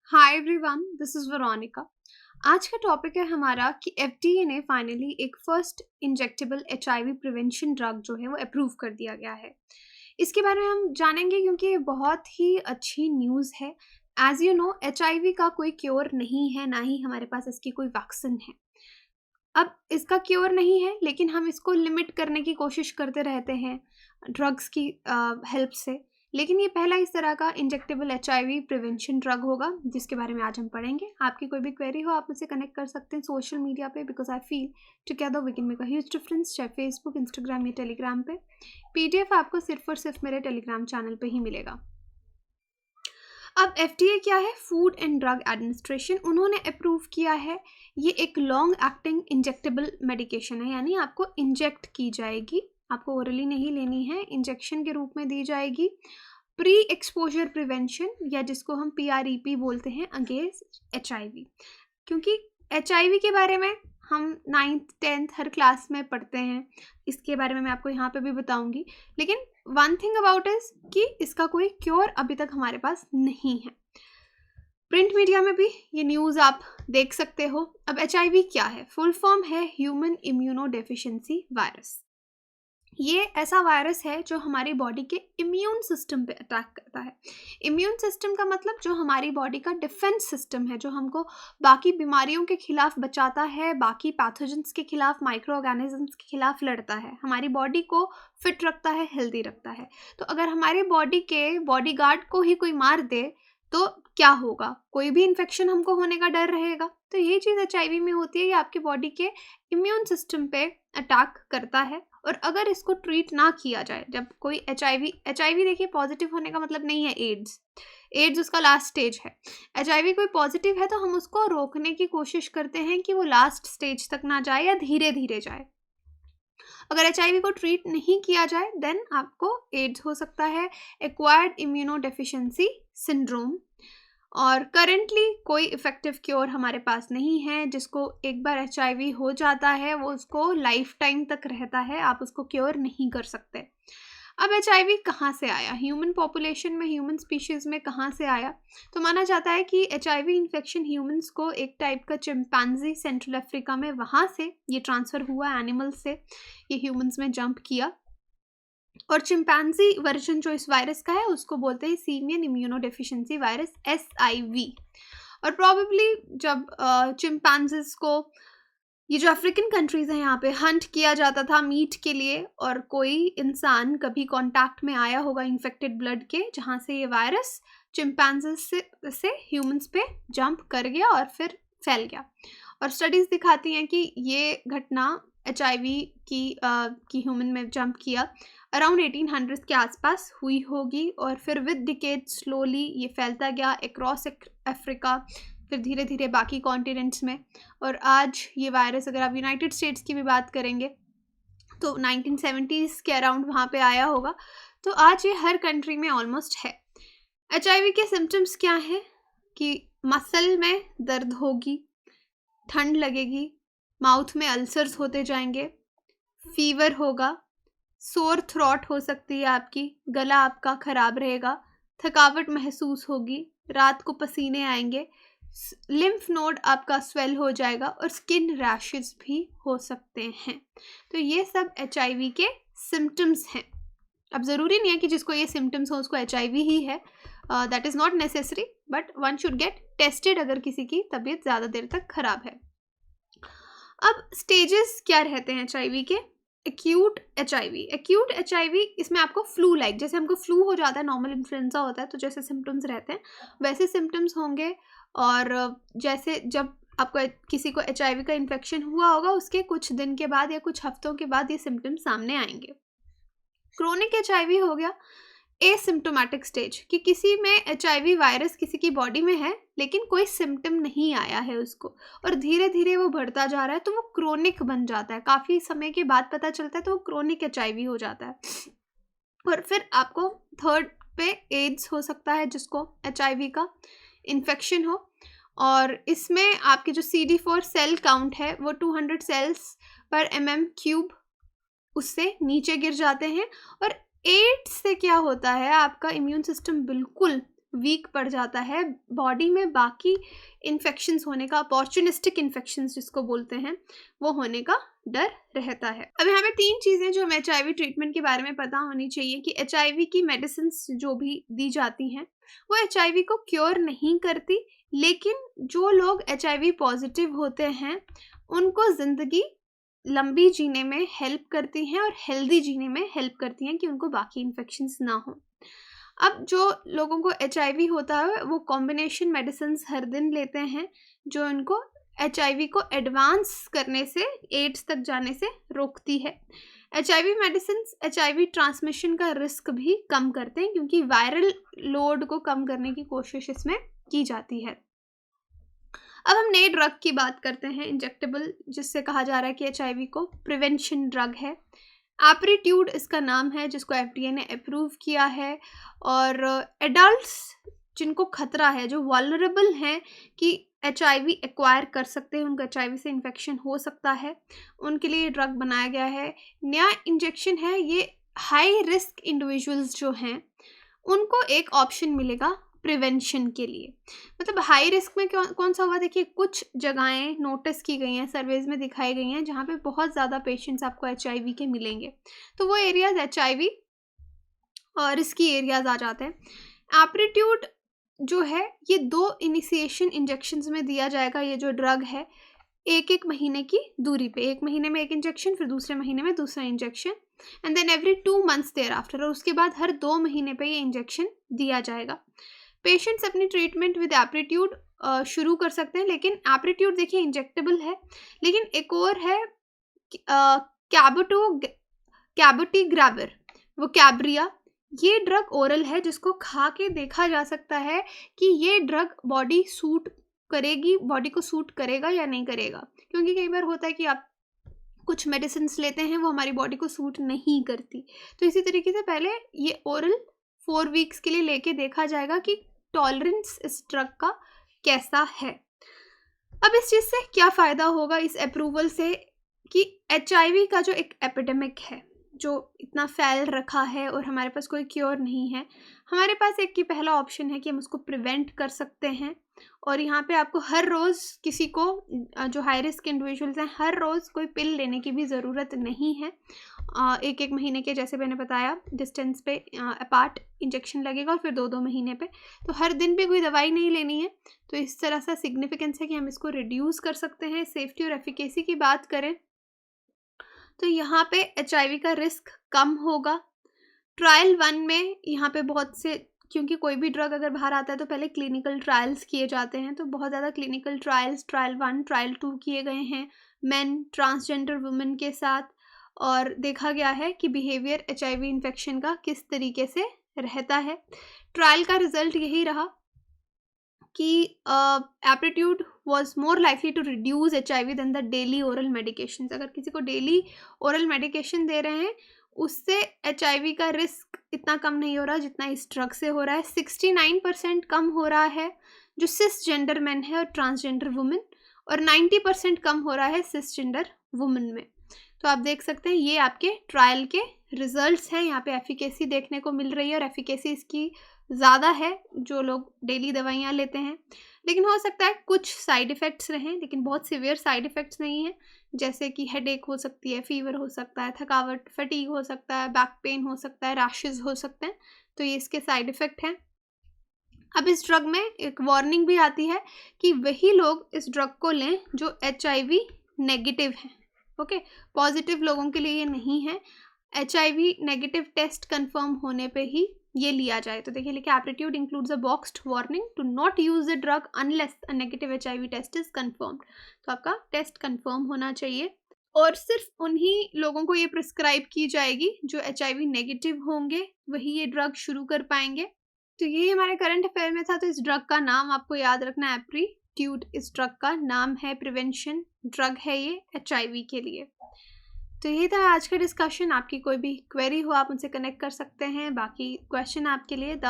Hi everyone, this is Veronica. आज का topic है हमारा कि एफडीए ने फाइनली एक first injectable HIV prevention drug जो है वो अप्रूव कर दिया गया है। इसके बारे में हम जानेंगे क्योंकि ये बहुत ही अच्छी न्यूज़ है। एज़ यू नो, एचआईवी का कोई क्योर नहीं है, ना ही हमारे पास इसकी कोई वैक्सीन है। अब इसका क्योर नहीं है, लेकिन हम इसको लिमिट करने की कोशिश करते रहते हैं ड्रग्स की हेल्प से। लेकिन ये पहला इस तरह का इंजेक्टेबल एचआईवी प्रिवेंशन ड्रग होगा जिसके बारे में आज हम पढ़ेंगे। आपकी कोई भी क्वेरी हो आप मुझसे कनेक्ट कर सकते हैं सोशल मीडिया पे, because I feel together we can make a huge difference, चाहे फेसबुक, इंस्टाग्राम या टेलीग्राम पे। पीडीएफ आपको सिर्फ और सिर्फ मेरे टेलीग्राम चैनल पे ही मिलेगा। अब एफडीए क्या है? Food and drug administration. उन्होंने अप्रूव किया है। ये एक लॉन्ग एक्टिंग इंजेक्टेबल मेडिकेशन है, यानी आपको इंजेक्ट की जाएगी, आपको ओरली नहीं लेनी है, इंजेक्शन के रूप में दी जाएगी। प्री एक्सपोजर प्रिवेंशन, या जिसको हम पीआरईपी बोलते हैं, अगेंस्ट एचआईवी। क्योंकि एचआईवी के बारे में हम 9th 10th हर क्लास में पढ़ते हैं, इसके बारे में मैं आपको यहाँ पे भी बताऊंगी। लेकिन वन थिंग अबाउट इज कि इसका कोई क्योर अभी तक हमारे पास नहीं है। प्रिंट मीडिया में भी ये न्यूज़ आप देख सकते हो। अब एचआईवी क्या है? फुल फॉर्म है ह्यूमन इम्यूनो डेफिशिएंसी वायरस। ये ऐसा वायरस है जो हमारी बॉडी के इम्यून सिस्टम पे अटैक करता है। इम्यून सिस्टम का मतलब जो हमारी बॉडी का डिफेंस सिस्टम है, जो हमको बाकी बीमारियों के खिलाफ बचाता है, बाकी पैथोजेंस के खिलाफ, माइक्रो ऑर्गेनिजम्स के खिलाफ लड़ता है, हमारी बॉडी को फिट रखता है, हेल्दी रखता है। तो अगर हमारी बॉडी के बॉडीगार्ड को ही कोई मार दे तो क्या होगा? कोई भी इन्फेक्शन हमको होने का डर रहेगा। तो यही चीज़ एचआईवी में होती है, ये आपकी बॉडी के इम्यून सिस्टम पे अटैक करता है। और अगर इसको ट्रीट ना किया जाए, जब कोई एचआईवी देखिए, पॉजिटिव होने का मतलब नहीं है एड्स उसका लास्ट स्टेज है। एचआईवी कोई पॉजिटिव है तो हम उसको रोकने की कोशिश करते हैं कि वो लास्ट स्टेज तक ना जाए या धीरे धीरे जाए। अगर एचआईवी को ट्रीट नहीं किया जाए देन आपको एड्स हो सकता है, एक्वायर्ड इम्यूनो डेफिशिएंसी सिंड्रोम। और करेंटली कोई इफ़ेक्टिव क्योर हमारे पास नहीं है। जिसको एक बार एचआईवी हो जाता है वो उसको लाइफ टाइम तक रहता है, आप उसको क्योर नहीं कर सकते। अब एचआईवी कहाँ से आया? ह्यूमन पॉपुलेशन में, ह्यूमन स्पीशीज़ में कहाँ से आया? तो माना जाता है कि एचआईवी इन्फेक्शन ह्यूमंस को एक टाइप का चिंपैंजी सेंट्रल अफ्रीका में, वहाँ से ये ट्रांसफ़र हुआ एनिमल से, ये ह्यूमंस में जंप किया। और चिंपैंजी वर्जन जो इस वायरस का है उसको बोलते हैं simian immuno deficiency virus, SIV। और प्रॉबेबली जब चिंपैंजीज को, ये जो अफ्रीकन कंट्रीज़ हैं, यहाँ पे हंट किया जाता था मीट के लिए, और कोई इंसान कभी कांटेक्ट में आया होगा इन्फेक्टेड ब्लड के, जहाँ से ये वायरस चिंपैंजीज से ह्यूमंस पे जंप कर गया और फिर फैल गया। और स्टडीज़ दिखाती हैं कि ये घटना एचआईवी की ह्यूमन में जंप किया अराउंड 1800 के आसपास हुई होगी। और फिर विद डिकेड स्लोली ये फैलता गया अक्रॉस अफ्रीका, फिर धीरे धीरे बाकी कॉन्टिनेंट्स में। और आज ये वायरस, अगर आप यूनाइटेड स्टेट्स की भी बात करेंगे तो 1970s के अराउंड वहाँ पे आया होगा। तो आज ये हर कंट्री में ऑलमोस्ट है। एचआईवी के सिम्टम्स क्या हैं? कि मसल में दर्द होगी, ठंड लगेगी, माउथ में अल्सर्स होते जाएंगे, फीवर होगा, सोर थ्रॉट हो सकती है आपकी, गला आपका ख़राब रहेगा, थकावट महसूस होगी, रात को पसीने आएंगे, लिम्फ नोड आपका स्वेल हो जाएगा, और स्किन रैशेस भी हो सकते हैं। तो ये सब एचआईवी के सिम्टम्स हैं। अब ज़रूरी नहीं है कि जिसको ये सिम्टम्स हो उसको एचआईवी ही है, that is not necessary, but one should get tested अगर किसी की तबीयत ज़्यादा देर तक ख़राब है। अब स्टेजेस क्या रहते हैं एचआईवी के? एक्यूट एचआईवी, इसमें आपको फ्लू लाइक, जैसे हमको फ्लू हो जाता है, नॉर्मल इन्फ्लुएंजा होता है, तो जैसे सिम्टम्स रहते हैं वैसे सिम्टम्स होंगे। और जैसे जब आपको किसी को एचआईवी का इन्फेक्शन हुआ होगा उसके कुछ दिन के बाद या कुछ हफ्तों के बाद ये सिम्टम्स सामने आएंगे। क्रोनिक एचआईवी हो गया एसिम्टोमेटिक स्टेज, कि किसी में एचआईवी वायरस किसी की बॉडी में है लेकिन कोई सिम्टम नहीं आया है उसको, और धीरे धीरे वो बढ़ता जा रहा है तो वो क्रोनिक बन जाता है। काफ़ी समय के बाद पता चलता है तो वो क्रोनिक एचआईवी हो जाता है। और फिर आपको थर्ड पे एड्स हो सकता है, जिसको एचआईवी का इन्फेक्शन हो, और इसमें आपके जो CD4 सेल काउंट है वो 200 सेल्स पर mm³ उससे नीचे गिर जाते हैं। और एड्स से क्या होता है, आपका इम्यून सिस्टम बिल्कुल वीक पड़ जाता है, बॉडी में बाकी इन्फेक्शंस होने का, अपॉर्चुनिस्टिक इन्फेक्शंस जिसको बोलते हैं, वो होने का डर रहता है। अब यहाँ पे 3 चीज़ें जो हमें HIV ट्रीटमेंट के बारे में पता होनी चाहिए कि HIV की मेडिसिन जो भी दी जाती हैं वो HIV को क्योर नहीं करती, लेकिन जो लोग HIV पॉजिटिव होते हैं उनको ज़िंदगी लंबी जीने में हेल्प करती हैं और हेल्दी जीने में हेल्प करती हैं कि उनको बाकी इन्फेक्शंस ना हो। अब जो लोगों को HIV होता है वो कॉम्बिनेशन मेडिसिन्स हर दिन लेते हैं जो उनको HIV को एडवांस करने से, एड्स तक जाने से रोकती है। HIV मेडिसिन्स HIV ट्रांसमिशन का रिस्क भी कम करते हैं क्योंकि वायरल लोड को कम करने की कोशिश इसमें की जाती है। अब हम नए ड्रग की बात करते हैं, इंजेक्टेबल, जिससे कहा जा रहा है कि HIV को प्रिवेंशन ड्रग है। एप्रीट्यूड इसका नाम है, जिसको FDA ने अप्रूव किया है। और एडल्ट्स जिनको खतरा है, जो वल्नरेबल हैं कि HIV एक्वायर कर सकते हैं, उनको HIV से इन्फेक्शन हो सकता है, उनके लिए ड्रग बनाया गया है। नया इंजेक्शन है, ये हाई रिस्क इंडिविजुअल्स जो हैं उनको एक ऑप्शन मिलेगा प्रिवेंशन के लिए। मतलब हाई रिस्क में कौन सा होगा, देखिए कुछ जगहें नोटिस की गई हैं, सर्वेज में दिखाई गई हैं जहाँ पे बहुत ज़्यादा पेशेंट्स आपको HIV के मिलेंगे, तो वो एरियाज HIV और रिस्की एरियाज आ जाते हैं। एप्रीट्यूड जो है ये 2 इनिशिएशन इंजेक्शंस में दिया जाएगा। ये जो ड्रग है 1-1 महीने की दूरी पे, 1 महीने में 1 इंजेक्शन, फिर दूसरे महीने में दूसरा injection, and then every 2 months thereafter, और उसके बाद हर 2 महीने पे ये इंजेक्शन दिया जाएगा। पेशेंट्स अपनी ट्रीटमेंट विद एप्रीट्यूड शुरू कर सकते हैं, लेकिन एप्रीट्यूड देखिए इंजेक्टेबल है, लेकिन एक और है कैबोटीग्राविर, वो कैब्रिया, ये ड्रग ओरल है जिसको खा के देखा जा सकता है कि ये ड्रग बॉडी सूट करेगी, बॉडी को सूट करेगा या नहीं करेगा, क्योंकि कई बार होता है कि आप कुछ मेडिसिन लेते हैं वो हमारी बॉडी को सूट नहीं करती। तो इसी तरीके से पहले ये ओरल 4 वीक्स के लिए लेके देखा जाएगा कि टॉलरेंस इस ड्रग का कैसा है। अब इस चीज़ से क्या फ़ायदा होगा इस अप्रूवल से कि HIV का जो एक एपिडेमिक है जो इतना फैल रखा है और हमारे पास कोई क्योर नहीं है, हमारे पास एक ही पहला ऑप्शन है कि हम उसको प्रिवेंट कर सकते हैं। और यहाँ पे आपको हर रोज़ किसी को, जो हाई रिस्क इंडिविजुअल्स हैं, हर रोज़ कोई पिल लेने की भी ज़रूरत नहीं है। 1-1 महीने के, जैसे मैंने बताया, डिस्टेंस पे अपार्ट इंजेक्शन लगेगा और फिर 2-2 महीने पे, तो हर दिन भी कोई दवाई नहीं लेनी है। तो इस तरह सा सिग्निफिकेंस है कि हम इसको रिड्यूस कर सकते हैं। सेफ्टी और एफिकेसी की बात करें तो यहाँ पे HIV का रिस्क कम होगा। ट्रायल 1 में यहाँ पे बहुत से, क्योंकि कोई भी ड्रग अगर बाहर आता है तो पहले क्लिनिकल ट्रायल्स किए जाते हैं, तो बहुत ज़्यादा क्लिनिकल ट्रायल्स ट्रायल 1, ट्रायल 2 किए गए हैं मेन, ट्रांसजेंडर वुमेन के साथ, और देखा गया है कि बिहेवियर HIV इन्फेक्शन का किस तरीके से रहता है। ट्रायल का रिजल्ट यही रहा कि Apretude was more likely to reduce HIV than the daily oral medication. अगर किसी को डेली ओरल मेडिकेशन दे रहे हैं उससे HIV का रिस्क इतना कम नहीं हो रहा जितना इस ड्रग से हो रहा है। 69% कम हो रहा है जो सिस जेंडर मैन है और ट्रांसजेंडर वुमेन, और 90% कम हो रहा है सिस जेंडर वुमेन में। तो आप देख सकते हैं ये आपके ट्रायल के रिजल्ट्स हैं। यहाँ पे एफिकेसी देखने को मिल रही है और एफिकेसी इसकी ज़्यादा है जो लोग डेली दवाइयाँ लेते हैं, लेकिन हो सकता है कुछ साइड इफ़ेक्ट्स रहें, लेकिन बहुत सीवियर साइड इफ़ेक्ट्स नहीं है, जैसे कि हेडेक हो सकती है, फीवर हो सकता है, थकावट, फटीग हो सकता है, बैक पेन हो सकता है, रैशेज़ हो सकते हैं, तो ये इसके साइड इफ़ेक्ट हैं। अब इस ड्रग में एक वार्निंग भी आती है कि वही लोग इस ड्रग को लें जो HIV नेगेटिव हैं। ओके, पॉजिटिव लोगों के लिए ये नहीं है। HIV नेगेटिव टेस्ट कंफर्म होने पे ही ये लिया जाए। तो देखिए लिखा, Apretude includes a boxed warning to not use the drug unless a negative HIV test is confirmed. तो आपका टेस्ट कंफर्म होना चाहिए और सिर्फ उन्हीं लोगों को ये प्रिस्क्राइब की जाएगी जो HIV नेगेटिव होंगे, वही ये ड्रग शुरू कर पाएंगे। तो ये हमारे करंट अफेयर में था। तो इस ड्रग का नाम आपको याद रखना है, एप्टीट्यूड इस ड्रग का नाम है, प्रिवेंशन ड्रग है ये HIV के लिए। तो यही था आज का डिस्कशन। आपकी कोई भी क्वेरी हो आप उनसे कनेक्ट कर सकते हैं। बाकी क्वेश्चन आपके लिए, the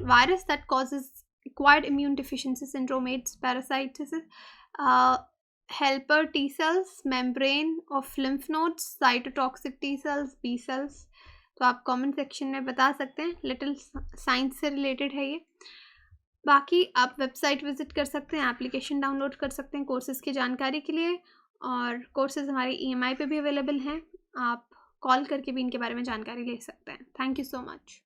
virus that causes acquired immune deficiency syndrome, AIDS, parasitises, helper T cells, membrane of lymph nodes, cytotoxic T cells, B cells. तो आप कमेंट सेक्शन में बता सकते हैं, लिटिल साइंस से रिलेटेड है ये। बाकी आप वेबसाइट विज़िट कर सकते हैं, एप्लीकेशन डाउनलोड कर सकते हैं कोर्सेज़ की जानकारी के लिए, और कोर्सेज़ हमारे ईएमआई पे भी अवेलेबल हैं। आप कॉल करके भी इनके बारे में जानकारी ले सकते हैं। Thank you so much.